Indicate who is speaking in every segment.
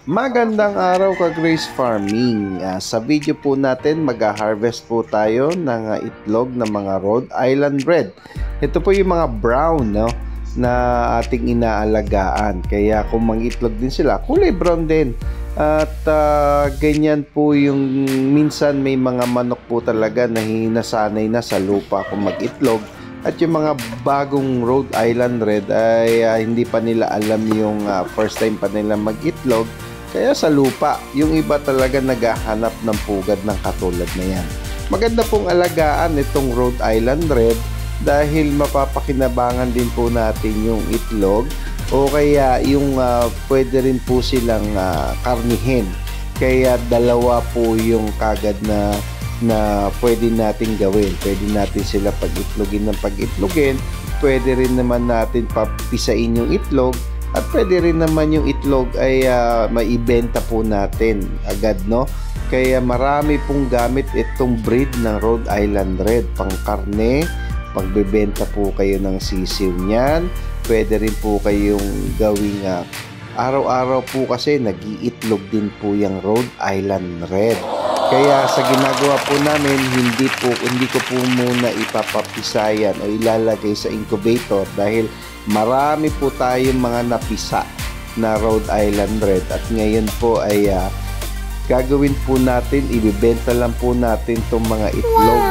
Speaker 1: Magandang araw ka Grace Farming. Sa video po natin mag-harvest po tayo ng itlog ng mga Rhode Island Red. Ito po yung mga brown, no, na ating inaalagaan. Kaya kung mang-itlog din sila, kulay brown din. At ganyan po yung minsan may mga manok po talaga na hinasanay na sa lupa kung mag-itlog. At yung mga bagong Rhode Island Red ay hindi pa nila alam yung first time pa nila mag-itlog. Kaya sa lupa, yung iba talaga naghahanap ng pugad ng katulad na yan. Maganda pong alagaan itong Rhode Island Red dahil mapapakinabangan din po natin yung itlog o kaya yung pwede rin po silang karnihin. Kaya dalawa po yung kagad na pwede natin gawin. Pwede natin sila pag-itlogin ng pag-itlogin. Pwede rin naman natin papisain yung itlog. At pwede rin naman yung itlog ay maibenta po natin agad, no? Kaya marami pong gamit itong breed ng Rhode Island Red. Pangkarne, pagbebenta po kayo ng sisiw niyan. Pwede rin po kayong gawing araw-araw po kasi nag-iitlog din po yung Rhode Island Red. Kaya sa ginagawa po namin, hindi ko po muna ipapapisayan o ilalagay sa incubator dahil marami po tayong mga napisa na Rhode Island Red at ngayon po ay gagawin po natin, ibibenta lang po natin itong mga itlog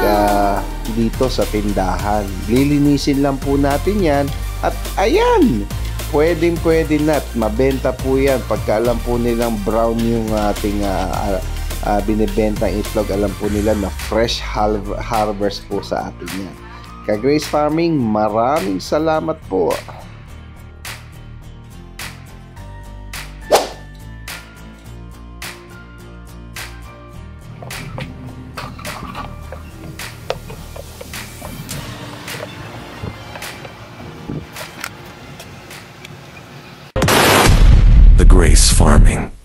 Speaker 1: dito sa tindahan. Lilinisin lang po natin yan at ayan, pwede na at mabenta po yan pagka alam po nilang brown yung ating binibentang itlog. Alam po nila na fresh harvest po sa atin yan. Ka-Grace Farming, maraming salamat po.
Speaker 2: The Grace Farming.